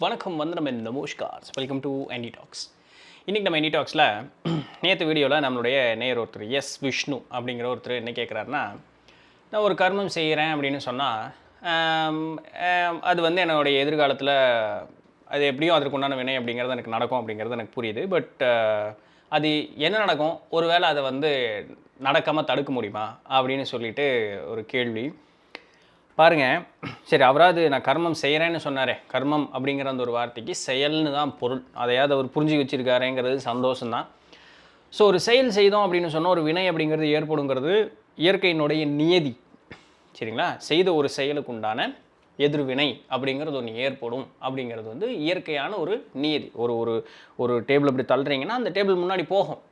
வணக்கம் வந்தனம் அண்ட் நமஸ்கார். Welcome to aunty talks. இன்றைக்கி நம்ம ஆண்டி டாக்ஸில் நேற்று வீடியோவில் நம்மளுடைய நேயர் ஒருத்தர் விஷ்ணு அப்படிங்கிற ஒருத்தர் என்ன கேட்குறாருன்னா, நான் ஒரு கர்மம் செய்கிறேன் அப்படின்னு சொன்னால் அது வந்து என்னுடைய எதிர்காலத்தில் அது எப்படியும் அதற்குண்டான வினை அப்படிங்கிறது எனக்கு நடக்கும் அப்படிங்கிறது எனக்கு புரியுது. பட் அது என்ன நடக்கும், ஒருவேளை அதை வந்து நடக்காமல் தடுக்க முடியுமா அப்படின்னு சொல்லிட்டு ஒரு கேள்வி. பாருங்கள், சரி, அவராது நான் கர்மம் செய்கிறேன்னு சொன்னாரே, கர்மம் அப்படிங்கிற அந்த ஒரு வார்த்தைக்கு செயல்னு தான் பொருள். அதையாவது அவர் புரிஞ்சு வச்சுருக்காருங்கிறது சந்தோஷம்தான். ஸோ ஒரு செயல் செய்தோம் அப்படின்னு சொன்னால் ஒரு வினை அப்படிங்கிறது ஏற்படுங்கிறது இயற்கையினுடைய நியதி. சரிங்களா? செய்த ஒரு செயலுக்கு உண்டான எதிர்வினை அப்படிங்கிறது ஒன்று ஏற்படும் அப்படிங்கிறது வந்து இயற்கையான ஒரு நியதி. ஒரு ஒரு ஒரு டேபிள் இப்படி தள்ளுறீங்கன்னா அந்த டேபிள் முன்னாடி போகும்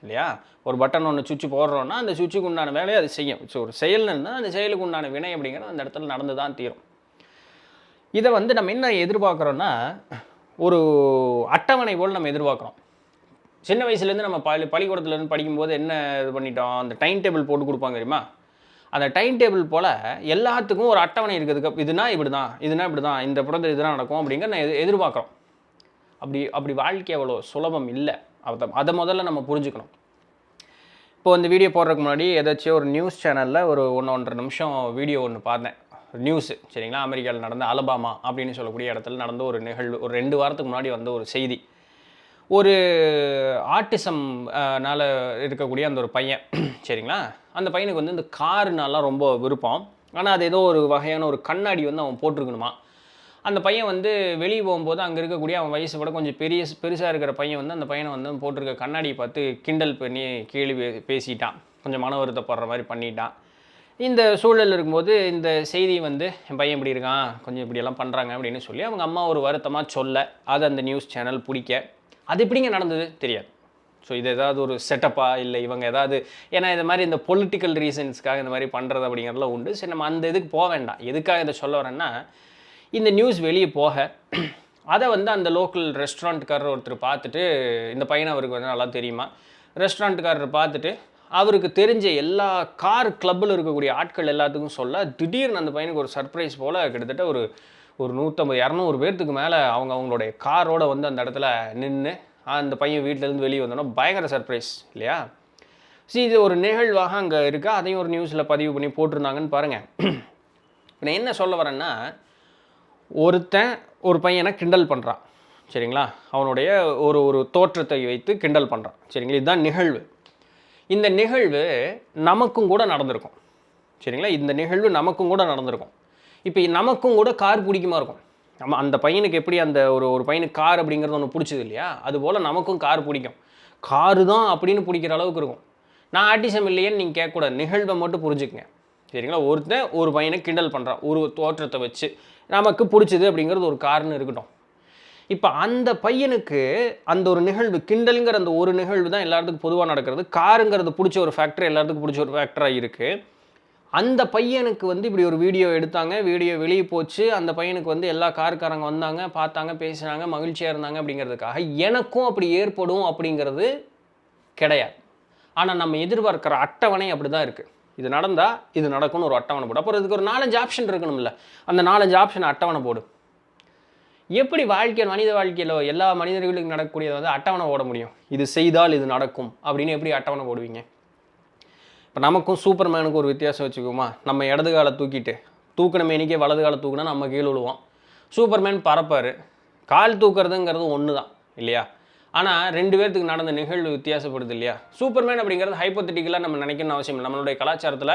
இல்லையா? ஒரு பட்டன் ஒன்று சுவிட்சு போடுறோன்னா அந்த சுவிட்சுக்கு உண்டான வேலையை அது செய்யும். ஸோ ஒரு செயல்னு இருந்தால் அந்த செயலுக்கு உண்டான வினை அப்படிங்கிறது அந்த இடத்துல நடந்து தான் தீரும். இதை வந்து நம்ம என்ன எதிர்பார்க்குறோன்னா, ஒரு அட்டவணை போல் நம்ம எதிர்பார்க்குறோம். சின்ன வயசுலேருந்து நம்ம பள்ளிக்கூடத்துலேருந்து படிக்கும்போது என்ன இது பண்ணிட்டோம், அந்த டைம் டேபிள் போட்டு கொடுப்பாங்க தெரியுமா? அந்த டைம் டேபிள் போல் எல்லாத்துக்கும் ஒரு அட்டவணை இருக்குது. இதுனா இப்படி தான், இதுனா இப்படி தான், இந்த படத்தில் இதுதான் நடக்கும் அப்படிங்கிற நான் எதிர்பார்க்குறோம். அப்படி வாழ்க்கை அவ்வளோ சுலபம் இல்லை. அதை முதல்ல நம்ம புரிஞ்சுக்கணும். இப்போ இந்த வீடியோ போடுறதுக்கு முன்னாடி ஏதாச்சும் ஒரு நியூஸ் சேனலில் ஒரு 1-1.5 நிமிஷம் வீடியோ ஒன்று பார்த்தேன். நியூஸு, சரிங்களா? அமெரிக்காவில் நடந்த அலபாமா அப்படின்னு சொல்லக்கூடிய இடத்துல நடந்த ஒரு நிகழ்வு. ஒரு 2 வாரத்துக்கு முன்னாடி வந்த ஒரு செய்தி. ஒரு ஆட்டிசம்னால் இருக்கக்கூடிய அந்த ஒரு பையன், சரிங்களா? அந்த பையனுக்கு வந்து இந்த காருனாலாம் ரொம்ப விருப்பம். ஆனால் அது ஏதோ ஒரு வகையான ஒரு கண்ணாடி வந்து அவன் போட்டிருக்கணுமா. அந்த பையன் வந்து வெளியே போகும்போது அங்கே இருக்கக்கூடிய அவன் வயசை விட கொஞ்சம் பெருசாக இருக்கிற பையன் வந்து அந்த பையனை வந்து போட்டிருக்க கண்ணாடியை பார்த்து கிண்டல் பண்ணி கேள்வி பேசிட்டான். கொஞ்சம் மன வருத்தப்படுற மாதிரி பண்ணிட்டான். இந்த சூழல் இருக்கும்போது இந்த செய்தி வந்து என் பையன் இப்படி இருக்கான், கொஞ்சம் இப்படியெல்லாம் பண்ணுறாங்க அப்படின்னு சொல்லி அவங்க அம்மா ஒரு வருத்தமாக சொல்ல, அதை அந்த நியூஸ் சேனல் பிடிக்க, அது எப்படிங்க நடந்தது தெரியாது. ஸோ இது ஏதாவது ஒரு செட்டப்பாக இல்லை இவங்க ஏதாவது, ஏன்னா இந்த மாதிரி இந்த பொலிட்டிக்கல் ரீசன்ஸ்க்காக இந்த மாதிரி பண்ணுறது அப்படிங்கிறதுலாம் உண்டு. சரி, நம்ம அந்த இதுக்கு போக வேண்டாம். எதுக்காக இதை சொல்ல வரேன்னா, இந்த நியூஸ் வெளியே போக அதை வந்து அந்த லோக்கல் ரெஸ்டாரண்ட்டுக்காரர் ஒருத்தர் பார்த்துட்டு, இந்த பையனை அவருக்கு வந்து நல்லா தெரியுமா, ரெஸ்டாரண்ட்டுக்காரர் பார்த்துட்டு அவருக்கு தெரிஞ்ச எல்லா கார் கிளப்பில் இருக்கக்கூடிய ஆட்கள் எல்லாத்துக்கும் சொல்ல, திடீர்னு அந்த பையனுக்கு ஒரு சர்ப்ரைஸ் போல் கிட்டத்தட்ட ஒரு 150-200 பேர்த்துக்கு மேலே அவங்களுடைய காரோடு வந்து அந்த இடத்துல நின்று அந்த பையன் வீட்டிலேருந்து வெளியே வந்தோன்னா பயங்கர சர்ப்ரைஸ் இல்லையா? சரி, இது ஒரு நிகழ்வாக அங்கே இருக்கா, அதையும் ஒரு நியூஸில் பதிவு பண்ணி போட்டிருந்தாங்கன்னு பாருங்கள். நான் என்ன சொல்ல வரேன்னா, ஒருத்தன் ஒரு பையனை கிண்டல் பண்ணுறான், சரிங்களா? அவனுடைய ஒரு தோற்றத்தை வைத்து கிண்டல் பண்ணுறான், சரிங்களா? இதுதான் நிகழ்வு. இந்த நிகழ்வு நமக்கும் கூட நடந்திருக்கும், சரிங்களா? இந்த நிகழ்வு நமக்கும் கூட நடந்திருக்கும். இப்போ நமக்கும் கூட கார் பிடிக்குமா இருக்கும். நம்ம அந்த பையனுக்கு எப்படி அந்த ஒரு பையனுக்கு கார் அப்படிங்கிறது ஒன்று பிடிச்சது இல்லையா? அதுபோல் நமக்கும் கார் பிடிக்கும். காரு தான் அப்படின்னு பிடிக்கிற அளவுக்கு இருக்கும். நான் ஆட்டிசம் இல்லையேன்னு நீங்கள் கேட்கக்கூடாது, நிகழ்வை மட்டும் புரிஞ்சுக்குங்க, சரிங்களா? ஒருத்தன் ஒரு பையனை கிண்டல் பண்ணுறான் ஒரு தோற்றத்தை வச்சு, நமக்கு பிடிச்சது அப்படிங்கிறது ஒரு காரணம் இருக்கட்டும். இப்போ அந்த பையனுக்கு அந்த ஒரு நிகழ்வு, கிண்டலுங்கிற அந்த ஒரு நிகழ்வு தான் எல்லாத்துக்கும் பொதுவாக நடக்கிறது. காருங்கிறது பிடிச்ச ஒரு ஃபேக்டர், எல்லாத்துக்கும் பிடிச்ச ஒரு ஃபேக்டராக இருக்குது. அந்த பையனுக்கு வந்து இப்படி ஒரு வீடியோ எடுத்தாங்க, வீடியோ வெளியே போச்சு. அந்த பையனுக்கு வந்து எல்லா காருக்காரங்க வந்தாங்க, பார்த்தாங்க, பேசினாங்க, மகிழ்ச்சியாக இருந்தாங்க. அப்படிங்கிறதுக்காக எனக்கும் அப்படி ஏற்படும் அப்படிங்கிறது கிடையாது. ஆனால் நம்ம எதிர்பார்க்குற அட்டவணை அப்படி தான் இருக்குது. இது நடந்தால் இது நடக்கும்னு ஒரு அட்டவணை போடு. அப்புறம் இதுக்கு ஒரு 4-5 ஆப்ஷன் இருக்கணும்ல, அந்த 4-5 ஆப்ஷன் அட்டவணை போடு. எப்படி மனித வாழ்க்கையில் எல்லா மனிதர்களுக்கும் நடக்கக்கூடியதை வந்து அட்டவணை போட முடியும்? இது செய்தால் இது நடக்கும் அப்படின்னு எப்படி அட்டவணை போடுவீங்க? இப்போ நமக்கும் சூப்பர்மேனுக்கும் ஒரு வித்தியாசம் வச்சுக்கோமா. நம்ம இடது காலை தூக்கின மேனிக்கே வலது காலை தூக்குனா நம்ம கீழே விழுவோம். சூப்பர்மேன் பறப்பார். கால் தூக்குறதுங்கிறது ஒன்று தான் இல்லையா? ஆனால் 2 பேர்த்துக்கு நடந்த நிகழ்வு வித்தியாசப்படுது இல்லையா? சூப்பர்மேன் அப்படிங்கிறது ஹைப்போதெட்டிக்கலாக நம்ம நினைக்கணும்னு அவசியம் இல்லை. நம்மளுடைய கலாச்சாரத்தில்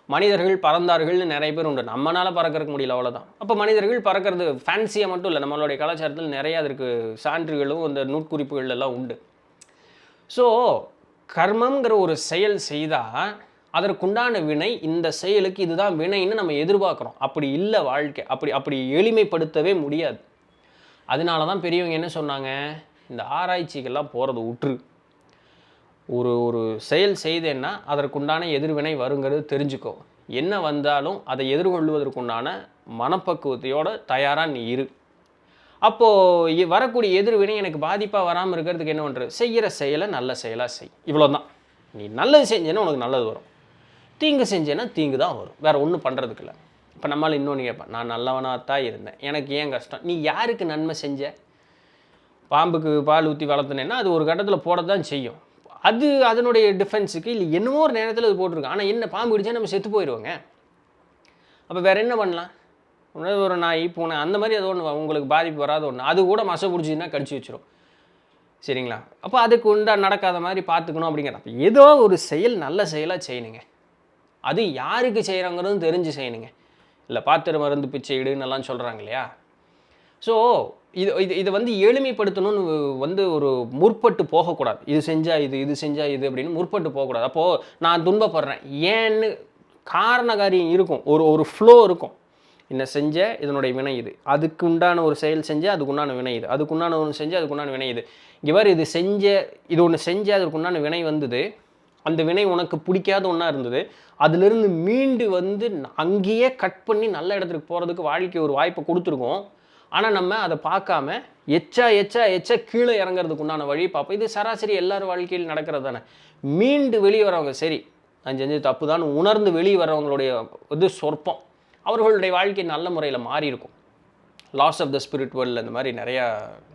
மனிதர்கள் பறந்தார்கள்னு நிறைய பேர் உண்டு. நம்மளால் பறக்கிறதுக்கு முடியல, அவ்வளோதான். அப்போ மனிதர்கள் பறக்கிறது ஃபேன்சியாக மட்டும் இல்லை, நம்மளுடைய கலாச்சாரத்தில் நிறையா அதற்கு சான்றுகளும் அந்த நூற்குறிப்புகள் எல்லாம் உண்டு. ஸோ கர்மங்கிற ஒரு செயல் செய்தால் அதற்குண்டான வினை, இந்த செயலுக்கு இதுதான் வினைன்னு நம்ம எதிர்பார்க்குறோம். அப்படி இல்லை வாழ்க்கை. அப்படி எளிமைப்படுத்தவே முடியாது. அதனால தான் பெரியவங்க என்ன சொன்னாங்க, இந்த ஆராய்ச்சிக்கெல்லாம் போகிறது விட்டுரு. ஒரு செயல் செய்தேன்னா அதற்குண்டான எதிர்வினை வருங்கிறது தெரிஞ்சுக்கோ. என்ன வந்தாலும் அதை எதிர்கொள்வதற்குண்டான மனப்பக்குவத்தையோடு தயாராக நீ இரு. அப்போது வரக்கூடிய எதிர்வினை எனக்கு பாதிப்பாக வராமல் இருக்கிறதுக்கு என்ன பண்ணுறது? செய்கிற செயலை நல்ல செயலாக செய். இவ்வளோ தான். நீ நல்லது செஞ்சேன்னா உனக்கு நல்லது வரும், தீங்கு செஞ்சேன்னா தீங்கு தான் வரும். வேறு ஒன்றும் பண்ணுறதுக்கு இல்லை. இப்போ நம்மளால் இன்னொன்று கேட்பேன், நான் நல்லவனாக தான் இருந்தேன், எனக்கு ஏன் கஷ்டம்? நீ யாருக்கு நன்மை செஞ்ச? பாம்புக்கு பால் ஊற்றி வளர்த்துனேன்னா அது ஒரு கட்டத்தில் போட தான் செய்யும். அது அதனுடைய டிஃபென்ஸுக்கு இல்லை என்னமோ ஒரு நேரத்தில் அது போட்டிருக்கு. ஆனால் என்ன, பாம்பு கடிச்சா நம்ம செத்து போயிடுவோங்க. அப்போ வேறு என்ன பண்ணலாம்? ஒரு நாய் பூனை அந்த மாதிரி அது ஒன்று உங்களுக்கு பாதிப்பு வராத ஒன்று, அது கூட மசை பிடிச்சின்னா கடிச்சு வச்சிடும். சரிங்களா? அப்போ அதுக்கு நடக்காத மாதிரி பார்த்துக்கணும் அப்படிங்கிறப்ப ஏதோ ஒரு செயல் நல்ல செயலாக செய்யணுங்க. அது யாருக்கு செய்கிறாங்கிறதும் தெரிஞ்சு செய்யணுங்க. இல்லை பாத்திர மருந்து பிச்சை இடுன்னெல்லாம் சொல்கிறாங்க இல்லையா? ஸோ இதை எளிமைப்படுத்தணும்னு ஒரு முற்பட்டு போகக்கூடாது. இது செஞ்சால் இது செஞ்சால் இது அப்படின்னு முற்பட்டு போகக்கூடாது. அப்போது நான் துன்பப்படுறேன் ஏன்னு காரணகாரியம் இருக்கும், ஒரு ஃப்ளோ இருக்கும். என்ன செஞ்ச இதனுடைய வினை இது, அதுக்கு உண்டான ஒரு செயல் செஞ்ச அதுக்கு உண்டான வினை இது, அதுக்கு உண்டான ஒன்று செஞ்ச அதுக்கு உண்டான வினை இது. இவர் இது செஞ்ச இது ஒன்று செஞ்ச அதுக்கு உண்டான வினை வந்தது, அந்த வினை உனக்கு பிடிக்காத ஒன்றா இருந்தது, அதிலிருந்து மீண்டு அங்கேயே கட் பண்ணி நல்ல இடத்துக்கு போகிறதுக்கு வாழ்க்கை ஒரு வாய்ப்பை கொடுத்துருக்கோம். ஆனால் நம்ம அதை பார்க்காம எச்சா கீழே இறங்குறதுக்கு உண்டான வழி பார்ப்போம். இது சராசரி எல்லாரும் வாழ்க்கையில் நடக்கிறது தானே. மீண்டு வெளியே வரவங்க சரி நான் செஞ்சது தப்பு தான் உணர்ந்து வெளியே வரவங்களுடைய சொற்பம், அவர்களுடைய வாழ்க்கை நல்ல முறையில் மாறி இருக்கும். லாஸ் ஆஃப் த ஸ்பிரிட் வேர்ல்டில் இந்த மாதிரி நிறையா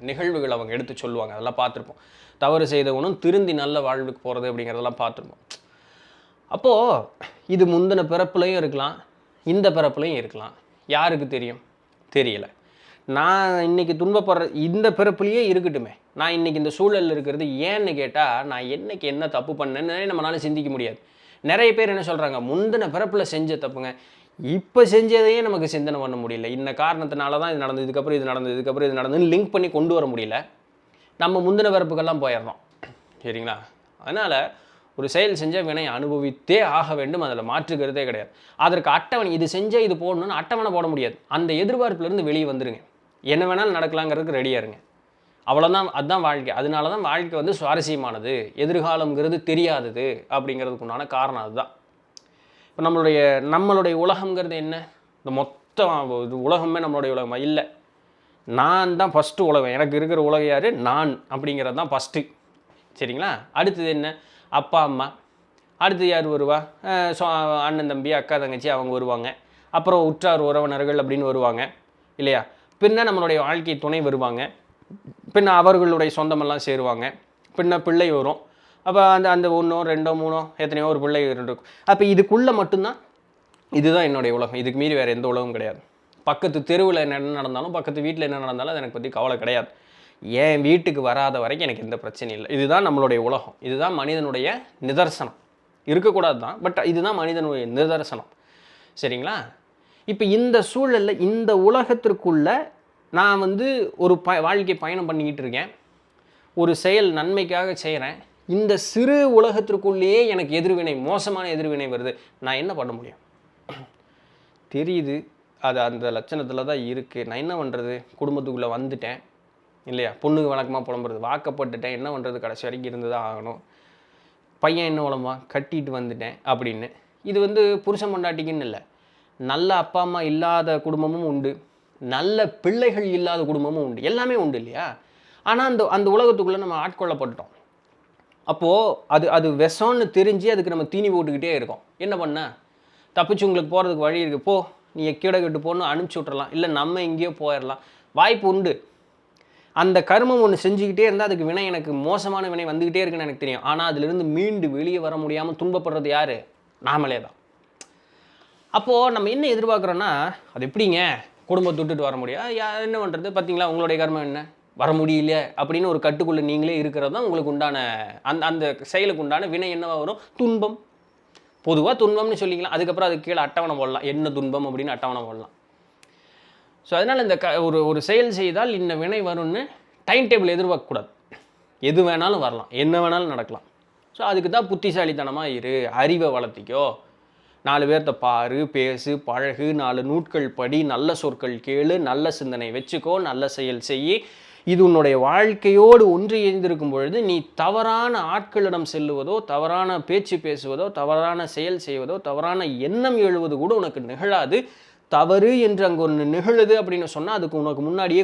நிகழ்வுகள் அவங்க எடுத்து சொல்லுவாங்க, அதெல்லாம் பார்த்துருப்போம். தவறு செய்தவனும் திருந்தி நல்ல வாழ்வுக்கு போகிறது அப்படிங்கிறதெல்லாம் பார்த்துருப்போம். அப்போது இது முந்தின பிறப்புலையும் இருக்கலாம், இந்த பிறப்புலையும் இருக்கலாம், யாருக்கு தெரியும்? தெரியலை. நான் இன்றைக்கி துன்பப்படுற இந்த பிறப்புலையே இருக்கட்டுமே, நான் இன்றைக்கி இந்த சூழலில் இருக்கிறது ஏன்னு கேட்டால் நான் என்னைக்கு என்ன தப்பு பண்ணேன்னு நம்மளால சிந்திக்க முடியாது. நிறைய பேர் என்ன சொல்கிறாங்க, முந்தின பிறப்பில் செஞ்ச தப்புங்க இப்போ செஞ்சதையே நமக்கு சிந்தனை பண்ண முடியல, இந்த காரணத்தினால தான் இது நடந்தது, இதுக்கப்புறம் இது நடந்தது, இதுக்கப்புறம் இது நடந்ததுன்னு லிங்க் பண்ணி கொண்டு வர முடியல. நம்ம முந்தின பிறப்புக்கெல்லாம் போயிடுறோம். சரிங்களா? அதனால் ஒரு செயல் செஞ்ச வினை அனுபவித்தே ஆக வேண்டும், அதில் மாற்றுக்கிறதே கிடையாது. அதற்கு அட்டவணை இது செஞ்ச இது போடணும்னு அட்டவணை போட முடியாது. அந்த எதிர்பார்ப்புலேருந்து வெளியே வந்துடுங்க. என்ன வேணாலும் நடக்கலாங்கிறதுக்கு ரெடியாக இருங்க. அவ்வளோதான், அதுதான் வாழ்க்கை. அதனால தான் வாழ்க்கை சுவாரஸ்யமானது, எதிர்காலங்கிறது தெரியாதது அப்படிங்கிறதுக்கு உண்டான காரணம் அதுதான். இப்போ நம்மளுடைய உலகங்கிறது என்ன? இந்த மொத்தம் உலகமே நம்மளுடைய உலகமா? இல்லை, நான் தான் ஃபஸ்ட்டு உலகம். எனக்கு இருக்கிற உலகம் யார்? நான் அப்படிங்கிறது தான் ஃபஸ்ட்டு. சரிங்களா? அடுத்தது என்ன? அப்பா அம்மா. அடுத்து யார் வருவா? அண்ணன் தம்பி அக்கா தங்கச்சி அவங்க வருவாங்க. அப்புறம் உற்றார் உறவினர்கள் அப்படின்னு வருவாங்க இல்லையா? பின்ன நம்மளுடைய வாழ்க்கை துணை வருவாங்க, பின்ன அவர்களுடைய சொந்தமெல்லாம் சேருவாங்க, பின்ன பிள்ளை வரும். அப்போ அந்த ஒன்றோ ரெண்டோ மூணோ எத்தனையோ ஒரு பிள்ளை இருக்கும். அப்போ இதுக்குள்ளே மட்டும்தான் இதுதான் என்னுடைய உலகம், இதுக்கு மீறி வேறு எந்த உலகம் கிடையாது. பக்கத்து தெருவில் என்ன நடந்தாலும், பக்கத்து வீட்டில் என்ன நடந்தாலும் அது எனக்கு பற்றி கவலை கிடையாது. என் வீட்டுக்கு வராத வரைக்கும் எனக்கு எந்த பிரச்சனையும் இல்லை. இதுதான் நம்மளுடைய உலகம், இதுதான் மனிதனுடைய நிதர்சனம். இருக்கக்கூடாது தான், பட் இதுதான் மனிதனுடைய நிதர்சனம். சரிங்களா? இப்போ இந்த சூழலில் இந்த உலகத்திற்குள்ளே நான் ஒரு வாழ்க்கை பயணம் பண்ணிக்கிட்டு இருக்கேன், ஒரு செயல் நன்மைக்காக செய்கிறேன். இந்த சிறு உலகத்திற்குள்ளேயே எனக்கு எதிர்வினை, மோசமான எதிர்வினை வருது. நான் என்ன பண்ண முடியும்? தெரியுது, அது அந்த லட்சணத்தில் தான் இருக்குது. நான் என்ன பண்ணுறது? குடும்பத்துக்குள்ளே வந்துட்டேன் இல்லையா? பொண்ணுக்கு வழக்கமாக புலம்புறது, வாக்கப்பட்டுட்டேன், என்ன பண்ணுறது? கடைசி வரைக்கும் இருந்து தான் ஆகணும். பையன் என்ன உலமா கட்டிட்டு வந்துட்டேன் அப்படின்னு. இது புருஷன் பொண்டாட்டிக்குன்னு இல்லை, நல்ல அப்பா அம்மா இல்லாத குடும்பமும் உண்டு, நல்ல பிள்ளைகள் இல்லாத குடும்பமும் உண்டு, எல்லாமே உண்டு இல்லையா? ஆனால் அந்த உலகத்துக்குள்ளே நம்ம ஆட்கொள்ளப்பட்டுட்டோம். அப்போது அது விஷம்னு தெரிஞ்சு அதுக்கு நம்ம தீனி போட்டுக்கிட்டே இருக்கோம். என்ன பண்ண? தப்பிச்சு உங்களுக்கு போகிறதுக்கு வழி இருக்குது, போ நீ கீழே கட்டு போன்னு அனுப்பிச்சி விட்றலாம், இல்லை நம்ம எங்கேயோ போயிடலாம், வாய்ப்பு உண்டு. அந்த கர்மம் ஒன்று செஞ்சுக்கிட்டே இருந்தால் அதுக்கு வினை, எனக்கு மோசமான வினை வந்துக்கிட்டே இருக்குன்னு எனக்கு தெரியும். ஆனால் அதிலிருந்து மீண்டு வெளியே வர முடியாமல் துன்பப்படுறது யார்? நாமளே தான். அப்போது நம்ம என்ன எதிர்பார்க்குறோன்னா, அது எப்படிங்க குடும்பத்தை விட்டுட்டு வர முடியாது, என்ன பண்ணுறது? பார்த்தீங்களா உங்களுடைய கர்மம் என்ன, வர முடியல அப்படின்னு ஒரு கட்டுக்குள்ளே நீங்களே இருக்கிறது தான் உங்களுக்கு உண்டான அந்த செயலுக்கு உண்டான வினை என்னவாக வரும்? துன்பம். பொதுவாக துன்பம்னு சொல்லிக்கலாம். அதுக்கப்புறம் அதுக்கு கீழே அட்டவணை போடலாம், என்ன துன்பம் அப்படின்னு அட்டவணை போடலாம். ஸோ அதனால் இந்த ஒரு செயல் செய்தால் இந்த வினை வரும்னு டைம் டேபிள் எதிர்பார்க்கக்கூடாது. எது வேணாலும் வரலாம், என்ன வேணாலும் நடக்கலாம். ஸோ அதுக்கு தான் புத்திசாலித்தனமாக இரு, அறிவை வளர்த்திக்கோ, 4 பேர்த்த பாரு, பேசு, பழகு, 4 நூட்கள் படி, நல்ல சொற்கள் கேளு, நல்ல சிந்தனை வச்சுக்கோ, நல்ல செயல் செய்யி. இது உன்னுடைய வாழ்க்கையோடு ஒன்று இணைந்திருக்கும் பொழுது நீ தவறான ஆட்களிடம் செல்லுவதோ, தவறான பேச்சு பேசுவதோ, தவறான செயல் செய்வதோ, தவறான எண்ணம் எழுவது கூட உனக்கு நிகழாது. தவறு என்று அங்கே ஒன்று நிகழுது அப்படின்னு சொன்னால் அதுக்கு உனக்கு முன்னாடியே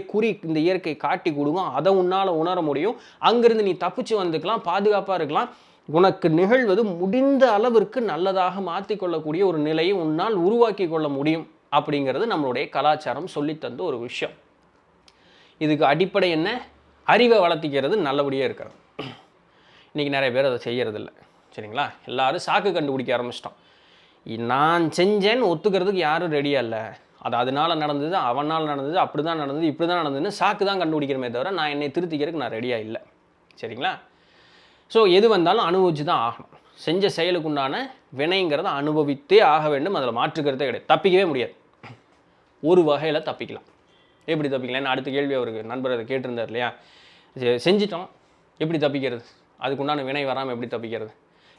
இந்த இயற்கை காட்டி கொடுக்கும், அதை உன்னால் உணர முடியும். அங்கிருந்து நீ தப்பிச்சு வந்துக்கலாம், பாதுகாப்பாக இருக்கலாம். உனக்கு நிகழ்வது முடிந்த அளவிற்கு நல்லதாக மாற்றிக்கொள்ளக்கூடிய ஒரு நிலையை உன்னால் உருவாக்கி கொள்ள முடியும். அப்படிங்கிறது நம்மளுடைய கலாச்சாரம் சொல்லித்தந்த ஒரு விஷயம். இதுக்கு அடிப்படை என்ன? அறிவை வளர்த்திக்கிறது, நல்லபடியாக இருக்கிறது. இன்றைக்கி நிறைய பேர் அதை செய்கிறதில்ல. சரிங்களா? எல்லோரும் சாக்கு கண்டுபிடிக்க ஆரம்பிச்சிட்டோம். நான் செஞ்சேன்னு ஒத்துக்கிறதுக்கு யாரும் ரெடியாக இல்லை. அது அதனால் நடந்தது, அவனால் நடந்தது, அப்படி தான் நடந்தது, இப்படி தான் நடந்ததுன்னு சாக்கு தான் கண்டுபிடிக்கிறமே தவிர நான் என்னை திருத்திக்கிறதுக்கு நான் ரெடியாக இல்லை. சரிங்களா? ஸோ எது வந்தாலும் அனுபவிச்சு தான் ஆகணும். செஞ்ச செயலுக்கு உண்டான வினைங்கிறத அனுபவித்தே ஆக வேண்டும். அதில் மாற்றுக்கிறதே கிடையாது. தப்பிக்கவே முடியாது. ஒரு வகையில் தப்பிக்கலாம். எப்படி தப்பிக்கலாம்? அடுத்த கேள்வி அவருக்கு நண்பர் அதை கேட்டிருந்தார் இல்லையா? செஞ்சிட்டோம், எப்படி தப்பிக்கிறது? அதுக்குண்டான வினை வராமல் எப்படி தப்பிக்கிறது?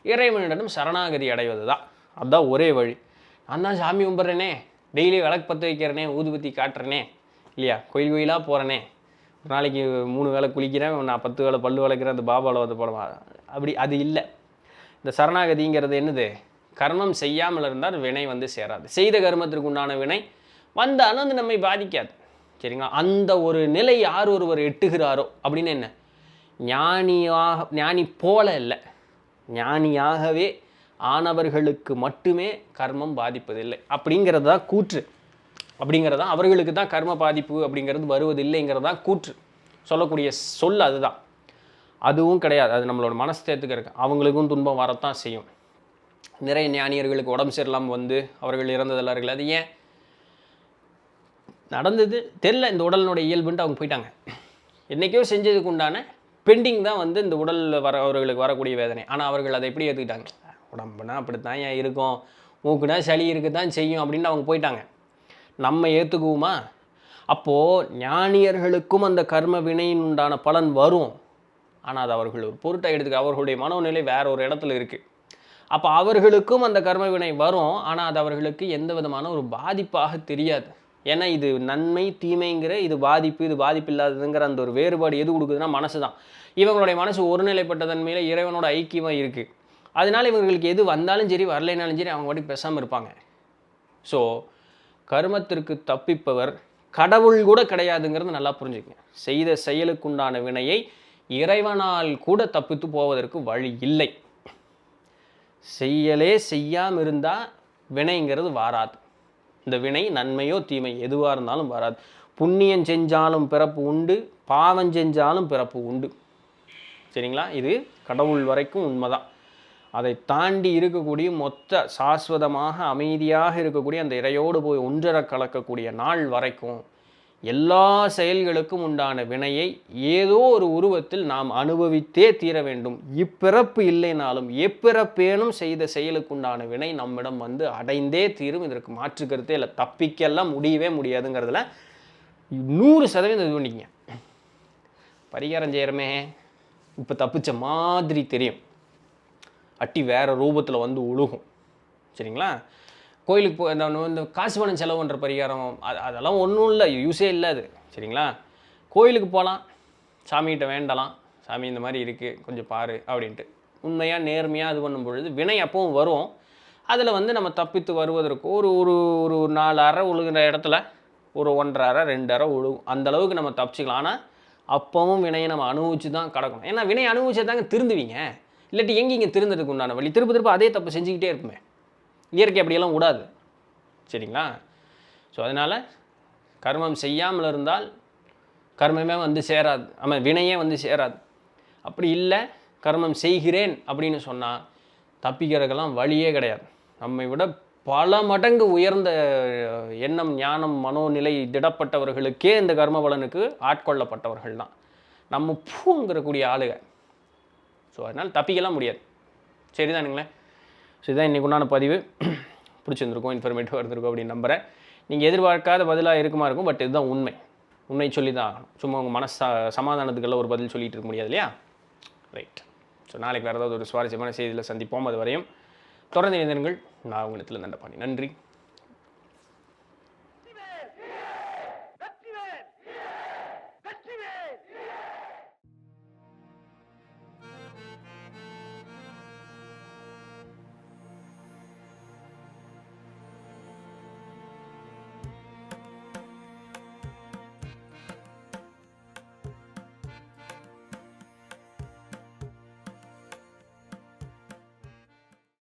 இறைவனிடம் சரணாகதி அடைவது தான். அதுதான் ஒரே வழி. நான் தான் சாமி கும்பிட்றேனே, டெய்லி விளக்கு பற்ற வைக்கிறேனே, ஊதுபத்தி காட்டுறேனே இல்லையா, கோயில் கோயிலாக போகிறேனே, ஒரு நாளைக்கு 3 வேளை குளிக்கிறேன், நான் 10 வேளை பல்லு வளர்க்குறேன், அந்த பாபாவில் வந்து போடுவா, அப்படி அது இல்லை. இந்த சரணாகதிங்கிறது என்னது? கர்மம் செய்யாமல் இருந்தால் வினை வந்து சேராது. செய்த கர்மத்திற்கு உண்டான வினை வந்தாலும் அது நம்மை பாதிக்காது. சரிங்களா? அந்த ஒரு நிலை யார் ஒருவர் எட்டுகிறாரோ அப்படின்னு என்ன, ஞானி போல இல்லை, ஞானியாகவே ஆனவர்களுக்கு மட்டுமே கர்மம் பாதிப்பதில்லை அப்படிங்கிறது தான் கூற்று. அப்படிங்கிறது தான் அவர்களுக்கு தான் கர்ம பாதிப்பு அப்படிங்கிறது வருவதில்லைங்கிறது தான் கூற்று. சொல்லக்கூடிய சொல் அதுதான். அதுவும் கிடையாது. அது நம்மளோட மனஸ்தேத்துக்கு இருக்கு. அவங்களுக்கும் துன்பம் வரத்தான் செய்யும். நிறைய ஞானியர்களுக்கு உடம்பு சரியில்லாமல் வந்து அவர்கள் இறந்ததெல்லாம் இருக்குல்ல. அது ஏன் நடந்தது தெரில, இந்த உடலினுடைய இயல்புன்ட்டு அவங்க போயிட்டாங்க. என்றைக்கோ செஞ்சதுக்கு உண்டான பெண்டிங் தான் வந்து இந்த உடலில் அவர்களுக்கு வரக்கூடிய வேதனை. ஆனால் அவர்கள் அதை எப்படி ஏற்றுக்கிட்டாங்க? உடம்புனா அப்படித்தான் ஏன் இருக்கும், மூக்குனா சளி இருக்க தான் செய்யும் அப்படின்னு அவங்க போயிட்டாங்க. நம்ம ஏற்றுக்குவோமா? அப்போது ஞானியர்களுக்கும் அந்த கர்ம வினையின் உண்டான பலன் வரும். ஆனால் அது அவர்கள் ஒரு பொருட்டை எடுத்துக்க, அவர்களுடைய மனோநிலை வேற ஒரு இடத்துல இருக்குது. அப்போ அவர்களுக்கும் அந்த கர்ம வினை வரும். ஆனால் அது அவர்களுக்கு எந்த விதமான ஒரு பாதிப்பாக தெரியாது. ஏன்னா இது நன்மை தீமைங்கிற, இது பாதிப்பு இது பாதிப்பு இல்லாததுங்கிற அந்த ஒரு வேறுபாடு எது கொடுக்குதுன்னா மனசு தான். இவங்களுடைய மனசு ஒருநிலைப்பட்ட தன்மையில் இறைவனோட ஐக்கியமாக இருக்குது. அதனால் இவங்களுக்கு எது வந்தாலும் சரி வரலைனாலும் சரி அவங்க வாட்டி பேசாமல் இருப்பாங்க. ஸோ கர்மத்திற்கு தப்பிப்பவர் கடவுள் கூட கிடையாதுங்கிறது நல்லா புரிஞ்சுக்கங்க. செய்த செயலுக்குண்டான வினையை இறைவனால் கூட தப்பித்து போவதற்கு வழி இல்லை. செய்யலே செய்யாமல் இருந்தால் வினைங்கிறது வராது. இந்த வினை நன்மையோ தீமை எதுவாக இருந்தாலும் வராது. புண்ணியம் செஞ்சாலும் பிறப்பு உண்டு, பாவம் செஞ்சாலும் பிறப்பு உண்டு. சரிங்களா? இது கடவுள் வரைக்கும் உண்மைதான். அதை தாண்டி இருக்கக்கூடிய மொத்த சாஸ்வதமாக அமைதியாக இருக்கக்கூடிய அந்த இறையோடு போய் ஒன்றர கலக்கக்கூடிய நாள் வரைக்கும் எல்லா செயல்களுக்கும் உண்டான வினையை ஏதோ ஒரு உருவத்தில் நாம் அனுபவித்தே தீர வேண்டும். இப்பிறப்பு இல்லைனாலும் எப்பிறப்பேனும் செய்த செயலுக்குண்டான வினை நம்மிடம் வந்து அடைந்தே தீரும். இதற்கு மாற்றுக்கிறதே இல்லை. தப்பிக்கெல்லாம் முடியவே முடியாதுங்கிறதுல 100% இது பண்ணிக்கங்க. பரிகாரம் செய்கிறமே இப்போ தப்பிச்ச மாதிரி தெரியும், அட்டி வேறு ரூபத்தில் வந்து உழுகும். சரிங்களா? கோயிலுக்கு போ இந்த காசு பணம் செலவுன்ற பரிகாரம் அதெல்லாம் ஒன்றும் இல்லை, யூஸே இல்லை அது. சரிங்களா? கோயிலுக்கு போகலாம், சாமிகிட்ட வேண்டலாம், சாமி இந்த மாதிரி இருக்குது கொஞ்சம் பாரு அப்படின்ட்டு. உண்மையாக நேர்மையாக இது பண்ணும் பொழுது வினை அப்பவும் வரும். அதில் வந்து நம்ம தப்பித்து வருவதற்கு ஒரு ஒரு ஒரு 4 அறை உழுகிற இடத்துல ஒரு 1.5 அறை 2 அறை உழுகும். அந்தளவுக்கு நம்ம தப்பிச்சிக்கலாம். ஆனால் அப்பவும் வினையை நம்ம அனுபவிச்சு தான் கிடக்கணும். ஏன்னா வினையை அனுபவிச்சா தாங்க திருந்துவீங்க. இல்லாட்டி எங்கே திருந்ததுக்கு உண்டான வழி? திரும்ப அதே தப்பு செஞ்சுக்கிட்டே இருப்போமே. இயற்கை அப்படியெல்லாம் விடாது. சரிங்களா? ஸோ அதனால் கர்மம் செய்யாமல் இருந்தால் கர்மமே வந்து சேராது, ஆமாம் வினையே வந்து சேராது. அப்படி இல்லை கர்மம் செய்கிறேன் அப்படின்னு சொன்னால் தப்பிக்கிறதுக்கெல்லாம் வழியே கிடையாது. நம்மை விட பல மடங்கு உயர்ந்த எண்ணம் ஞானம் மனோநிலை திடப்பட்டவர்களுக்கே இந்த கர்ம பலனுக்கு ஆட்கொள்ளப்பட்டவர்கள் தான் நம்ம பூங்கிறக்கூடிய ஆளுக. ஸோ அதனால் தப்பிக்கலாம் முடியாது. சரிதானுங்களே? ஸோ இதுதான் இன்றைக்கு உண்டான பதிவு. பிடிச்சிருந்துருக்கும், இன்ஃபர்மேட்டிவாக இருந்திருக்கும் அப்படின்னு நம்புகிறேன். நீங்கள் எதிர்பார்க்காத பதிலாக இருக்குமா இருக்கும். பட் இதுதான் உண்மை சொல்லி தான் ஆகணும். சும்மா உங்கள் சமாதானத்துக்கெல்லாம் ஒரு பதில் சொல்லிகிட்டு இருக்க முடியாது இல்லையா? ரைட். ஸோ நாளைக்கு வேறு ஏதாவது ஒரு சுவாரஸ்யமான செய்தியில் சந்திப்போம். அது வரையும் தொடர்ந்து இணைந்திருங்கள். நான் உங்களிடத்தில் நன்றி.